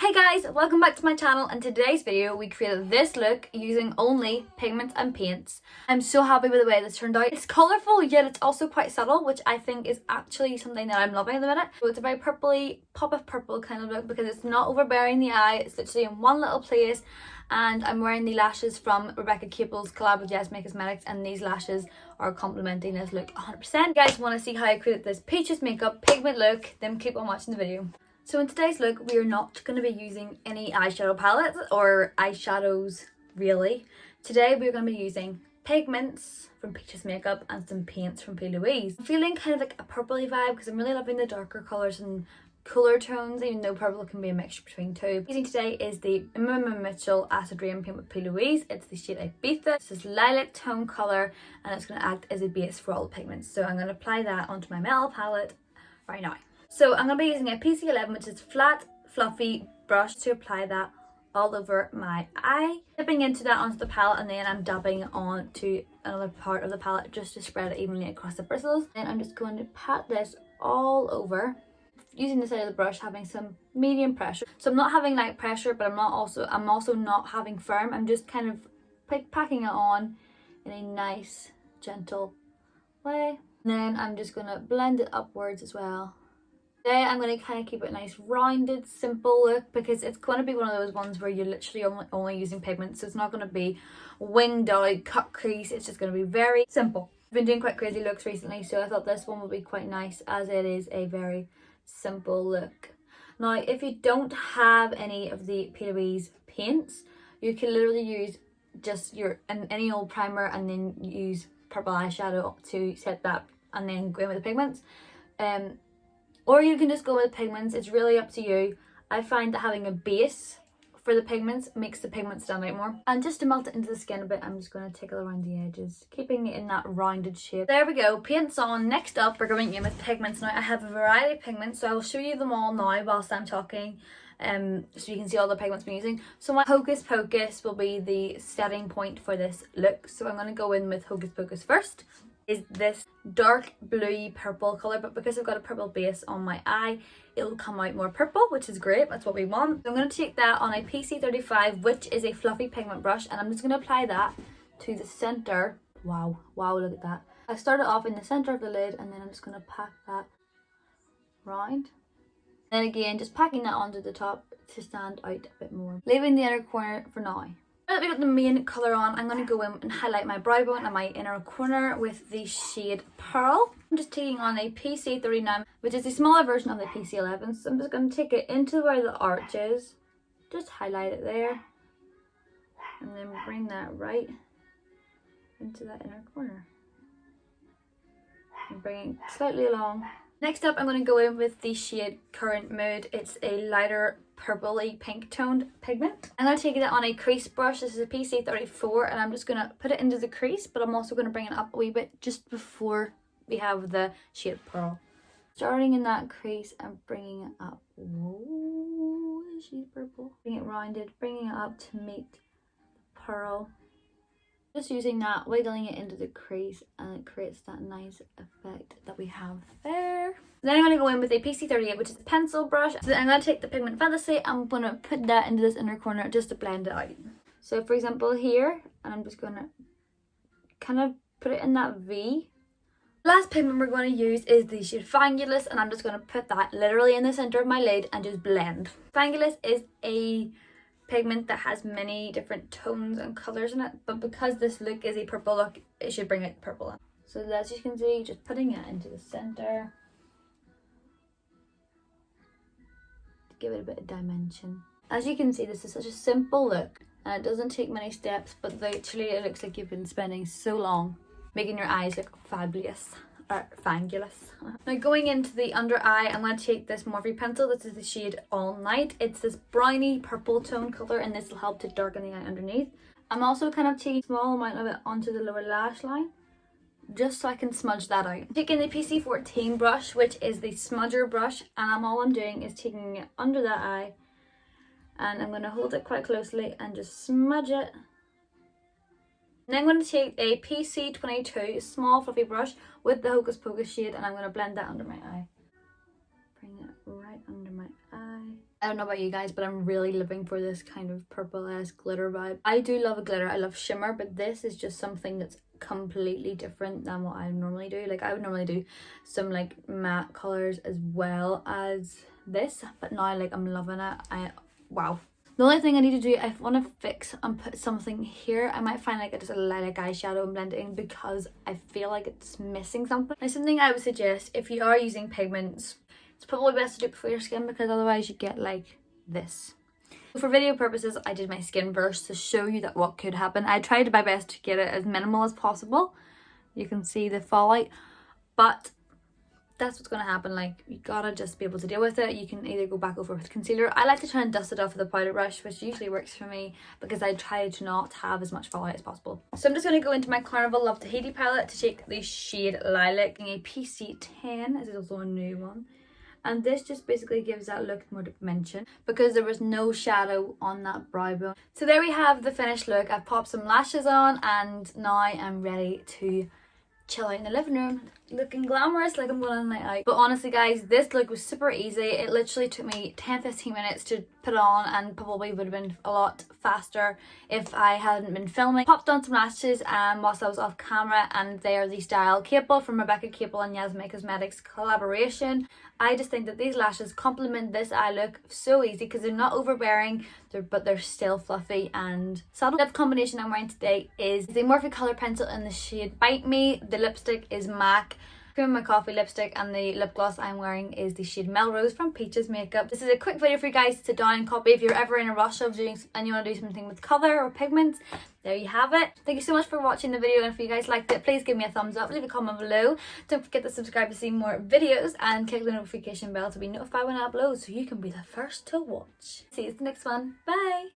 Hey guys, welcome back to my channel. In today's video we created this look using only pigments and paints. I'm so happy with the way this turned out. It's colourful yet it's also quite subtle, which I think is actually something that I'm loving at the minute. So it's a very purpley, pop of purple kind of look because it's not overbearing the eye, it's literally in one little place. And I'm wearing the lashes from Rebecca Capel's collab with Yes Cosmetics, and these lashes are complementing this look 100%. If you guys want to see how I created this peaches makeup pigment look, then keep on watching the video. So in today's look, we are not going to be using any eyeshadow palettes or eyeshadows really. Today we're going to be using pigments from Peaches Makeup and some paints from P. Louise. I'm feeling kind of like a purpley vibe because I'm really loving the darker colours and cooler tones, even though purple can be a mixture between two. Using today is the Mitchell Acid Rain paint with P. Louise. It's the shade Ibiza. This is lilac tone colour and it's going to act as a base for all the pigments. So I'm going to apply that onto my metal palette right now. So I'm going to be using a PC11, which is flat, fluffy brush to apply that all over my eye. Dipping into that onto the palette, and then I'm dabbing onto another part of the palette just to spread it evenly across the bristles. Then I'm just going to pat this all over, using the side of the brush, having some medium pressure. So I'm not having light pressure, but I'm also not having firm. I'm just kind of packing it on in a nice, gentle way. And then I'm just going to blend it upwards as well. Today I'm going to kind of keep it a nice rounded simple look because it's going to be one of those ones where you're literally only using pigments, so it's not going to be winged out, cut crease. It's just going to be very simple. I've been doing quite crazy looks recently, so I thought this one would be quite nice as it is a very simple look. Now if you don't have any of the P. Louise paints, you can literally use just any old primer and then use purple eyeshadow to set that and then go in with the pigments. Or you can just go with pigments, it's really up to you. I find that having a base for the pigments makes the pigments stand out more. And just to melt it into the skin a bit, I'm just going to tickle around the edges, keeping it in that rounded shape. There we go, paints on. Next up, we're going in with pigments. Now I have a variety of pigments, so I will show you them all now whilst I'm talking, so you can see all the pigments I'm using. So my Hocus Pocus will be the setting point for this look. So I'm going to go in with Hocus Pocus first. Is this dark bluey purple colour, but because I've got a purple base on my eye, it'll come out more purple, which is great. That's what we want. So I'm going to take that on a PC35, which is a fluffy pigment brush, and I'm just going to apply that to the centre. Wow, look at that. I started off in the centre of the lid, and then I'm just going to pack that round. And again, just packing that onto the top to stand out a bit more. Leaving the inner corner for now. Now that we've got the main colour on, I'm going to go in and highlight my brow bone and my inner corner with the shade Pearl. I'm just taking on a PC39, which is a smaller version of the PC11. So I'm just going to take it into where the arch is, just highlight it there, and then bring that right into that inner corner. And bring it slightly along. Next up, I'm going to go in with the shade Current Mood. It's a lighter purpley pink toned pigment. I'm going to take it on a crease brush. This is a PC34 and I'm just going to put it into the crease, but I'm also going to bring it up a wee bit just before we have the shade Pearl. Starting in that crease and bringing it up. Whoa, she's purple. Bring it rounded, bringing it up to meet the Pearl. Just using that, wiggling it into the crease, and it creates that nice effect that we have there. Then I'm going to go in with a PC38, which is a pencil brush. So then I'm going to take the Pigment Fantasy, I'm going to put that into this inner corner just to blend it out. So for example here, and I'm just going to kind of put it in that V. The last pigment we're going to use is the shade Fangulous, and I'm just going to put that literally in the centre of my lid and just blend. Fangulous is a pigment that has many different tones and colours in it, but because this look is a purple look, it should bring it purple in. So as you can see, just putting it into the centre to give it a bit of dimension. As you can see, this is such a simple look and it doesn't take many steps, but literally it looks like you've been spending so long making your eyes look fabulous. Fangulous. Now going into the under eye, I'm going to take this Morphe pencil. This is the shade All Night. It's this browny purple tone colour and this will help to darken the eye underneath. I'm also kind of taking a small amount of it onto the lower lash line just so I can smudge that out. I'm taking the PC14 brush, which is the smudger brush, and all I'm doing is taking it under that eye and I'm going to hold it quite closely and just smudge it. And then I'm going to take a PC22 small fluffy brush with the Hocus Pocus shade and I'm going to blend that under my eye. Bring it right under my eye. I don't know about you guys, but I'm really living for this kind of purple-esque glitter vibe. I do love a glitter, I love shimmer, but this is just something that's completely different than what I normally do. Like I would normally do some like matte colors as well as this, but now like I'm loving it. Wow. The only thing I need to do, I want to fix and put something here. I might find like just a lilac eyeshadow and blend it in because I feel like it's missing something. Now something I would suggest if you are using pigments, it's probably best to do it before your skin because otherwise you get like this. For video purposes, I did my skin first to show you that what could happen. I tried my best to get it as minimal as possible. You can see the fallout, but that's what's going to happen. Like, you gotta just be able to deal with it. You can either go back over with concealer. I like to try and dust it off with a powder brush, which usually works for me because I try to not have as much fallout as possible. So I'm just going to go into my Carnival Love Tahiti palette to take the shade Lilac in a PC10. This is also a new one. And this just basically gives that look more dimension because there was no shadow on that brow bone. So there we have the finished look. I've popped some lashes on and now I'm ready to chill out in the living room looking glamorous like I'm going on a night out. But honestly guys, this look was super easy. It literally took me 10-15 minutes to put on and probably would have been a lot faster if I hadn't been filming. Popped on some lashes whilst I was off camera, and they are the Style Capel from Rebecca Capel and Yasmin Cosmetics collaboration. I just think that these lashes complement this eye look so easy because they're not overbearing, but they're still fluffy and subtle. The combination I'm wearing today is the Morphe Colour Pencil in the shade Bite Me. The lipstick is MAC Cream of My Coffee lipstick, and the lip gloss I'm wearing is the shade Melrose from Peaches Makeup. This is a quick video for you guys to sit down and copy if you're ever in a rush of doing and you want to do something with colour or pigments. There you have it. Thank you so much for watching the video, and if you guys liked it, please give me a thumbs up, leave a comment below. Don't forget to subscribe to see more videos and click the notification bell to be notified when I upload so you can be the first to watch. See you in the next one. Bye!